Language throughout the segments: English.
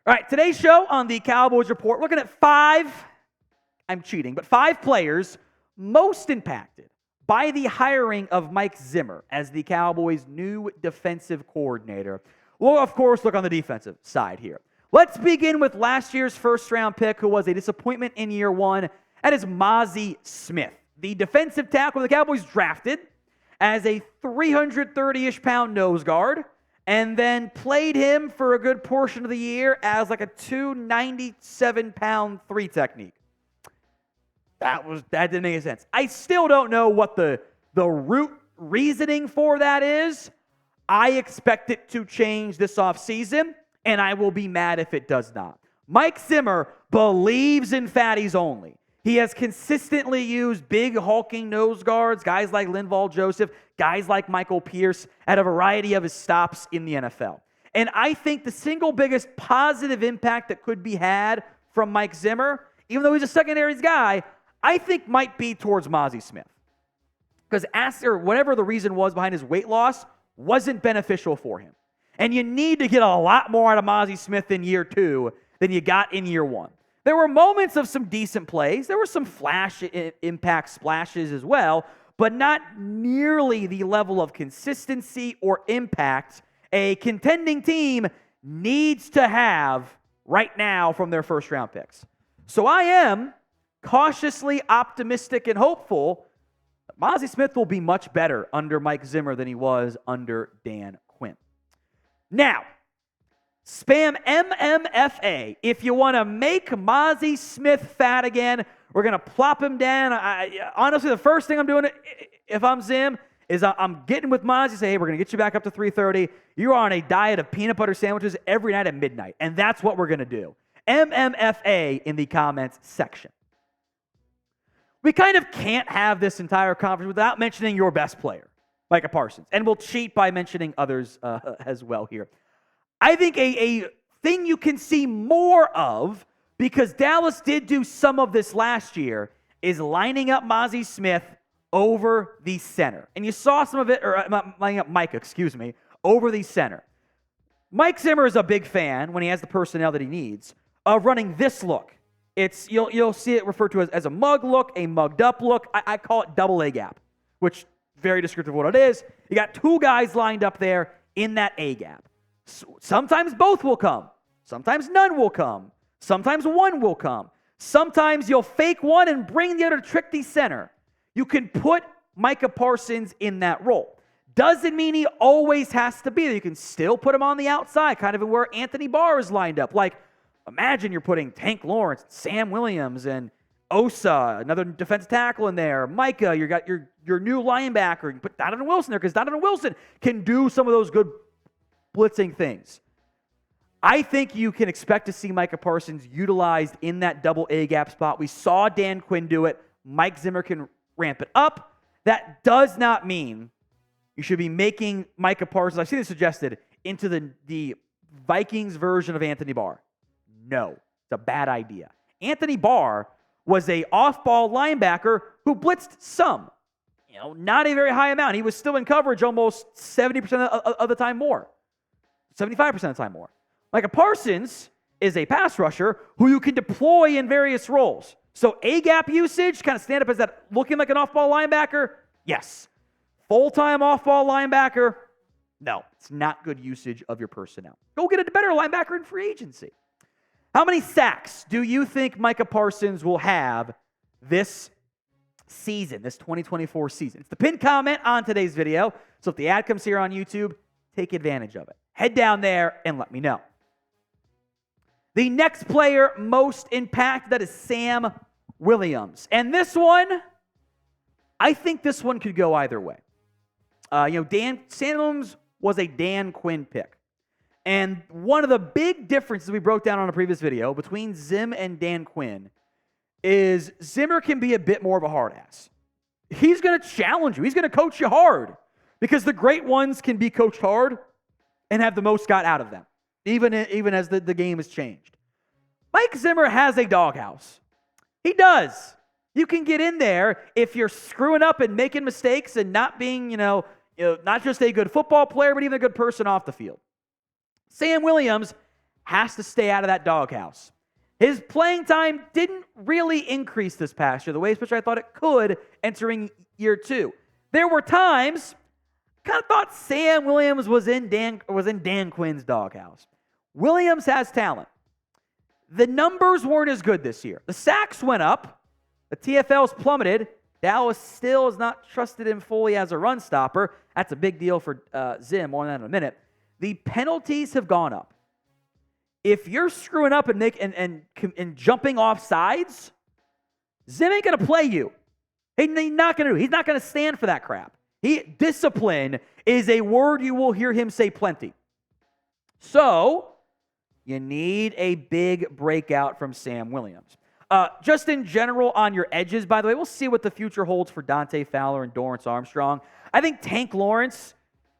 All right, today's show on the Cowboys Report, looking at five players most impacted by the hiring of Mike Zimmer as the Cowboys' new defensive coordinator. We'll, of course, look on the defensive side here. Let's begin with last year's first-round pick, who was a disappointment in year one. That is Mazi Smith, the defensive tackle the Cowboys drafted as a 330-ish pound nose guard, and then played him for a good portion of the year as like a 297-pound three technique. That didn't make any sense. I still don't know what the root reasoning for that is. I expect it to change this offseason, and I will be mad if it does not. Mike Zimmer believes in fatties only. He has consistently used big hulking nose guards, guys like Linval Joseph, guys like Michael Kearse, at a variety of his stops in the NFL. And I think the single biggest positive impact that could be had from Mike Zimmer, even though he's a secondaries guy, I think might be towards Mazi Smith. Because whatever the reason was behind his weight loss wasn't beneficial for him. And you need to get a lot more out of Mazi Smith in year two than you got in year one. There were moments of some decent plays. There were some flash impact splashes as well, but not nearly the level of consistency or impact a contending team needs to have right now from their first-round picks. So I am cautiously optimistic and hopeful that Mazi Smith will be much better under Mike Zimmer than he was under Dan Quinn. Now, spam MMFA if you want to make Mazi Smith fat again. We're going to plop him down. Honestly, the first thing I'm doing if I'm Zim is I'm getting with Mazi, say, hey, we're going to get you back up to 330. You're on a diet of peanut butter sandwiches every night at midnight, and that's what we're going to do. MMFA in the comments section. We kind of can't have this entire conference without mentioning your best player, Micah Parsons, and we'll cheat by mentioning others as well here. I think a thing you can see more of, because Dallas did do some of this last year, is lining up Mazi Smith over the center. And you saw some of it, or lining up Micah, over the center. Mike Zimmer is a big fan, when he has the personnel that he needs, of running this look. You'll see it referred to as a mug look, a mugged up look. I call it double A gap, which very descriptive of what it is. You got two guys lined up there in that A gap. Sometimes both will come. Sometimes none will come. Sometimes one will come. Sometimes you'll fake one and bring the other to trick the center. You can put Micah Parsons in that role. Doesn't mean he always has to be there. You can still put him on the outside, kind of where Anthony Barr is lined up. Like, imagine you're putting Tank Lawrence, Sam Williams, and Osa, another defensive tackle in there. Micah, you got your new linebacker. You put Donovan Wilson there because Donovan Wilson can do some of those good blitzing things. I think you can expect to see Micah Parsons utilized in that double A gap spot. We saw Dan Quinn do it. Mike Zimmer can ramp it up. That does not mean you should be making Micah Parsons, I've seen it suggested, into the Vikings version of Anthony Barr. No, it's a bad idea. Anthony Barr was a off-ball linebacker who blitzed some. Not a very high amount. He was still in coverage almost 70% of the time more. 75% of the time more. Micah Parsons is a pass rusher who you can deploy in various roles. So A-gap usage, kind of stand up as that looking like an off-ball linebacker? Yes. Full-time off-ball linebacker? No. It's not good usage of your personnel. Go get a better linebacker in free agency. How many sacks do you think Micah Parsons will have this season, this 2024 season? It's the pinned comment on today's video. So if the ad comes here on YouTube, take advantage of it. Head down there and let me know. The next player most impacted, that is Sam Williams. And this one, I think this one could go either way. Sam Williams was a Dan Quinn pick. And one of the big differences we broke down on a previous video between Zim and Dan Quinn is Zimmer can be a bit more of a hard ass. He's going to challenge you. He's going to coach you hard because the great ones can be coached hard and have the most got out of them, even as the game has changed. Mike Zimmer has a doghouse. He does. You can get in there if you're screwing up and making mistakes and not being, not just a good football player, but even a good person off the field. Sam Williams has to stay out of that doghouse. His playing time didn't really increase this past year the way which I thought it could entering year 2. There were times I kind of thought Sam Williams was in Dan Quinn's doghouse. Williams has talent. The numbers weren't as good this year. The sacks went up. The TFLs plummeted. Dallas still is not trusted him fully as a run stopper. That's a big deal for Zim. More on that in a minute. The penalties have gone up. If you're screwing up and jumping off sides, Zim ain't going to play you. He's not going to do it. He's not going to stand for that crap. Discipline is a word you will hear him say plenty. So, you need a big breakout from Sam Williams. Just in general on your edges, by the way, we'll see what the future holds for Dante Fowler and Dorrance Armstrong. I think Tank Lawrence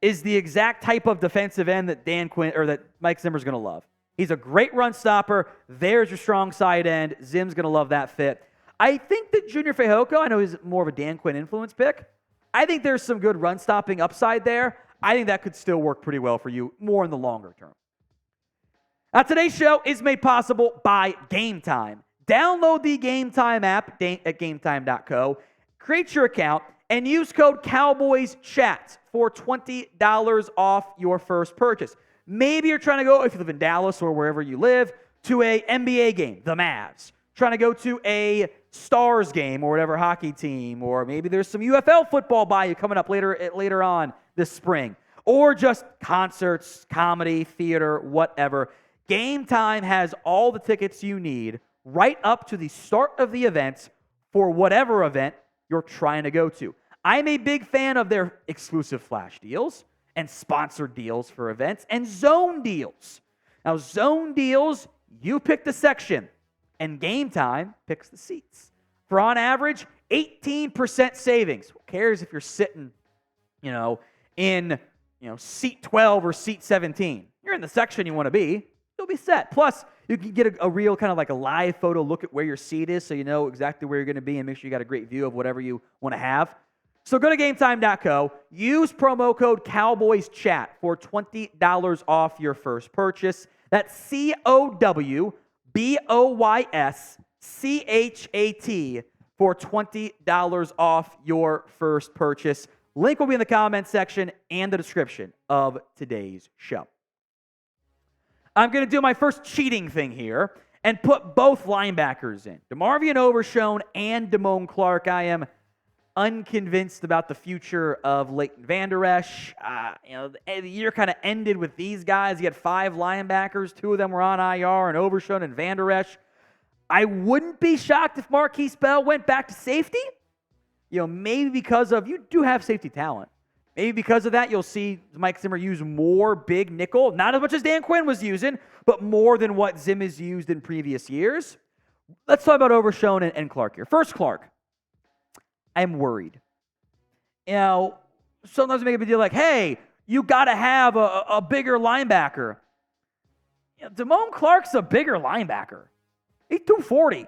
is the exact type of defensive end that Dan Quinn or that Mike Zimmer's going to love. He's a great run stopper. There's your strong side end. Zim's going to love that fit. I think that Junior Fehoko, I know he's more of a Dan Quinn influence pick. I think there's some good run stopping upside there. I think that could still work pretty well for you more in the longer term. Now, today's show is made possible by Game Time. Download the Game Time app at gametime.co, create your account, and use code CowboysChat for $20 off your first purchase. Maybe you're trying to go, if you live in Dallas or wherever you live, to a NBA game, the Mavs. Trying to go to a Stars game or whatever hockey team, or maybe there's some UFL football by you coming up later on this spring, or just concerts, comedy, theater, whatever. Game Time has all the tickets you need right up to the start of the event for whatever event you're trying to go to. I'm a big fan of their exclusive flash deals and sponsored deals for events and zone deals. Now, zone deals, you pick the section, and Game Time picks the seats. For on average, 18% savings. Who cares if you're sitting, in seat 12 or seat 17? You're in the section you want to be. You'll be set. Plus, you can get a real kind of like a live photo look at where your seat is so you know exactly where you're going to be and make sure you got a great view of whatever you want to have. So go to GameTime.co, use promo code CowboysChat for $20 off your first purchase. That's COWBOYSCHAT for $20 off your first purchase. Link will be in the comment section and the description of today's show. I'm going to do my first cheating thing here and put both linebackers in. DeMarvion Overshown and Damone Clark. I am unconvinced about the future of Leighton Vander Esch. The year kind of ended with these guys. You had 5 linebackers. 2 of them were on IR, and Overshown and Vander Esch. I wouldn't be shocked if Marquise Bell went back to safety. Maybe because of, you do have safety talent. Maybe because of that, you'll see Mike Zimmer use more big nickel. Not as much as Dan Quinn was using, but more than what Zim has used in previous years. Let's talk about Overshown and Clark here. First, Clark. I'm worried. Sometimes we make a big deal like, hey, you got to have a bigger linebacker. Damone Clark's a bigger linebacker. He's 240.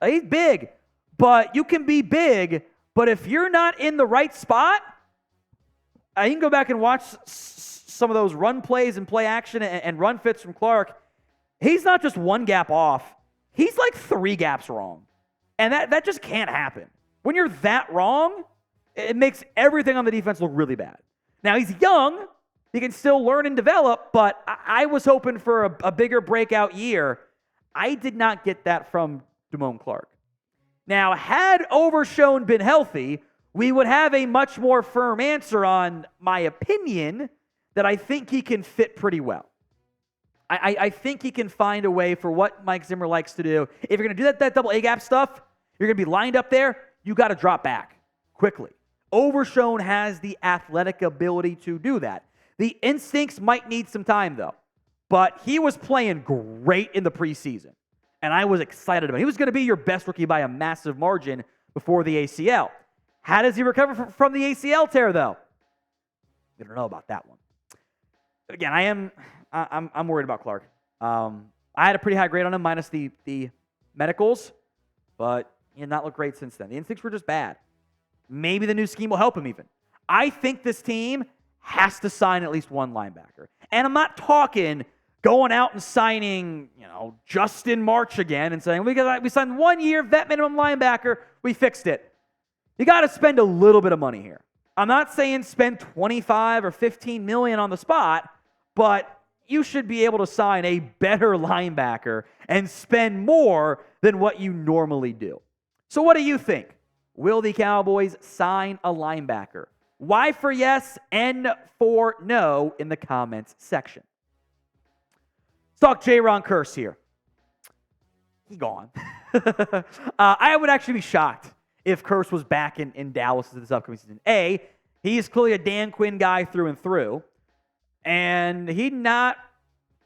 He's big. But you can be big, but if you're not in the right spot, you can go back and watch some of those run plays and play action and run fits from Clark. He's not just one gap off. He's like 3 gaps wrong. And that just can't happen. When you're that wrong, it makes everything on the defense look really bad. Now, he's young. He can still learn and develop, but I was hoping for a bigger breakout year. I did not get that from Damone Clark. Now, had Overshown been healthy, we would have a much more firm answer on my opinion that I think he can fit pretty well. I think he can find a way for what Mike Zimmer likes to do. If you're going to do that double A-gap stuff, you're going to be lined up there, you got to drop back quickly. Overshown has the athletic ability to do that. The instincts might need some time, though. But he was playing great in the preseason, and I was excited about it. He was going to be your best rookie by a massive margin before the ACL. How does he recover from the ACL tear, though? We don't know about that one. But again, I'm worried about Clark. I had a pretty high grade on him, minus the medicals, but he did not look great since then. The instincts were just bad. Maybe the new scheme will help him even. I think this team has to sign at least one linebacker. And I'm not talking going out and signing, Justin March again and saying, we signed 1 year vet minimum linebacker, we fixed it. You got to spend a little bit of money here. I'm not saying spend 25 or 15 million on the spot, but you should be able to sign a better linebacker and spend more than what you normally do. So what do you think? Will the Cowboys sign a linebacker? Y for yes, N for no in the comments section. Let's talk Jayron Kearse here. He's gone. I would actually be shocked if Kearse was back in Dallas this upcoming season. A, he is clearly a Dan Quinn guy through and through. And he's not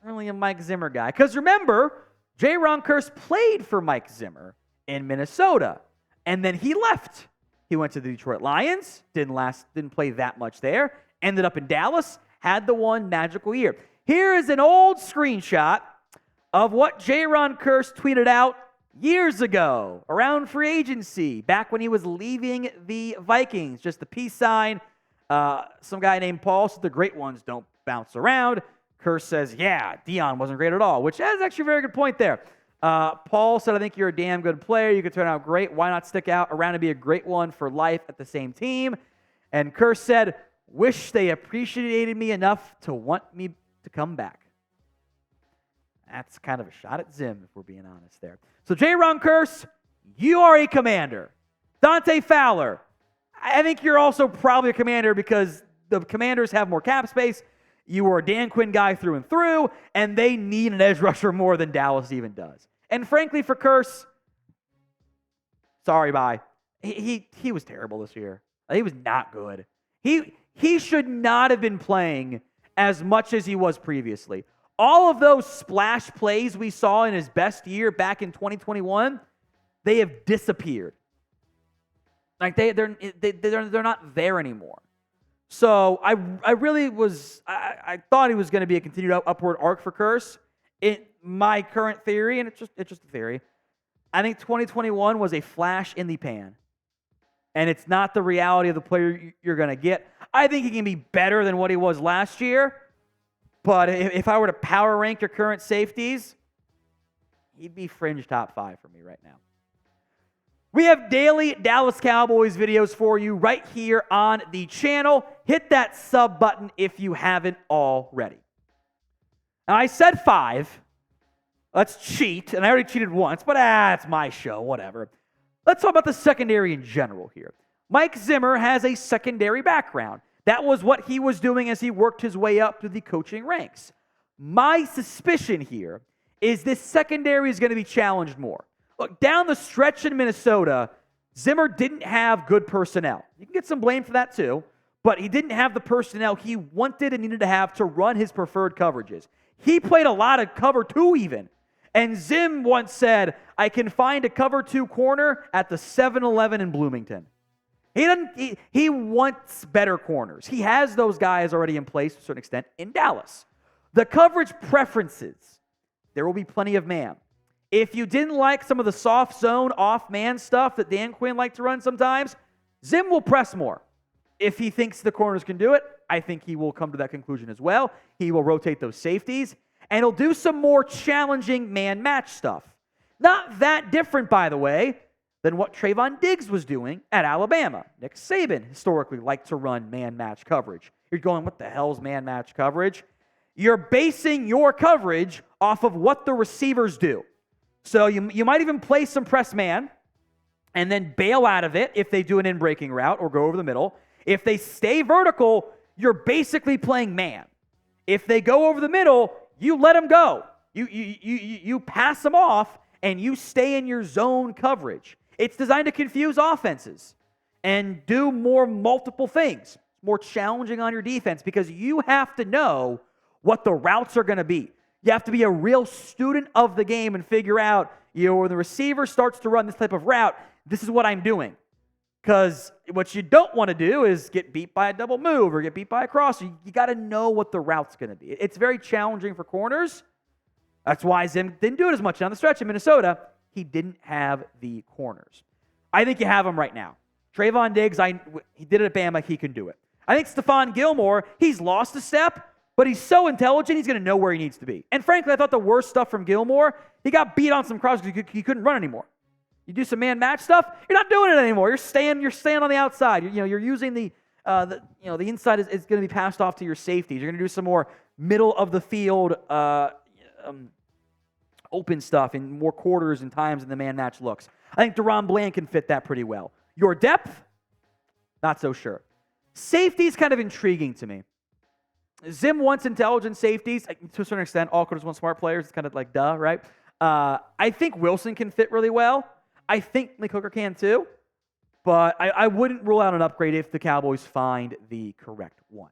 really a Mike Zimmer guy. Because remember, Jayron Kearse played for Mike Zimmer in Minnesota. And then he left. He went to the Detroit Lions, didn't play that much there, ended up in Dallas, had the one magical year. Here is an old screenshot of what Jayron Kearse tweeted out years ago around free agency, back when he was leaving the Vikings. Just the peace sign. Some guy named Paul said the great ones don't bounce around. Kearse says, yeah, Dion wasn't great at all, which is actually a very good point there. Paul said, I think you're a damn good player. You could turn out great. Why not stick out around and be a great one for life at the same team? And Kearse said, wish they appreciated me enough to want me to come back. That's kind of a shot at Zim, if we're being honest there. So Jayron Kearse, you are a Commander. Dante Fowler, I think you're also probably a Commander because the Commanders have more cap space. You are a Dan Quinn guy through and through, and they need an edge rusher more than Dallas even does. And frankly, for Kearse, sorry, bye. He was terrible this year. He was not good. He should not have been playing as much as he was previously. All of those splash plays we saw in his best year back in 2021, they have disappeared. Like they're not there anymore. So I really was I thought he was going to be a continued upward arc for Kearse. My current theory, and it's just a theory, I think 2021 was a flash in the pan. And it's not the reality of the player you're going to get. I think he can be better than what he was last year. But if I were to power rank your current safeties, he'd be fringe top 5 for me right now. We have daily Dallas Cowboys videos for you right here on the channel. Hit that sub button if you haven't already. Now, I said 5. Let's cheat. And I already cheated once, but it's my show, whatever. Let's talk about the secondary in general here. Mike Zimmer has a secondary background. That was what he was doing as he worked his way up through the coaching ranks. My suspicion here is this secondary is going to be challenged more. Look, down the stretch in Minnesota, Zimmer didn't have good personnel. You can get some blame for that too, but he didn't have the personnel he wanted and needed to have to run his preferred coverages. He played a lot of cover 2 even. And Zim once said, I can find a cover 2 corner at the 7-Eleven in Bloomington. He wants better corners. He has those guys already in place to a certain extent in Dallas. The coverage preferences, there will be plenty of man. If you didn't like some of the soft zone, off-man stuff that Dan Quinn liked to run sometimes, Zim will press more. If he thinks the corners can do it, I think he will come to that conclusion as well. He will rotate those safeties, and he'll do some more challenging man-match stuff. Not that different, by the way, than what Trayvon Diggs was doing at Alabama. Nick Saban historically liked to run man-match coverage. You're going, what the hell's man-match coverage? You're basing your coverage off of what the receivers do. So you might even play some press man and then bail out of it if they do an in-breaking route or go over the middle. If they stay vertical, you're basically playing man. If they go over the middle, you let them go. You pass them off and you stay in your zone coverage. It's designed to confuse offenses and do more multiple things, more challenging on your defense because you have to know what the routes are going to be. You have to be a real student of the game and figure out, when the receiver starts to run this type of route, this is what I'm doing. Because what you don't want to do is get beat by a double move or get beat by a cross. You got to know what the route's going to be. It's very challenging for corners. That's why Zim didn't do it as much down the stretch in Minnesota. He didn't have the corners. I think you have him right now. Trayvon Diggs, he did it at Bama. He can do it. I think Stephon Gilmore, he's lost a step, But he's so intelligent, he's going to know where he needs to be. And frankly, I thought the worst stuff from Gilmore, he got beat on some crosses because he couldn't run anymore. You do some man match stuff, you're not doing it anymore. You're staying on the outside. You're using the inside is going to be passed off to your safeties. You're going to do some more middle of the field open stuff in more quarters and times than the man match looks. I think Deron Bland can fit that pretty well. Your depth, not so sure. Safety is kind of intriguing to me. Zim wants intelligent safeties. To a certain extent, all quarters want smart players. It's kind of like duh, right? I think Wilson can fit really well. I think Nick Hooker can too. But I wouldn't rule out an upgrade if the Cowboys find the correct one.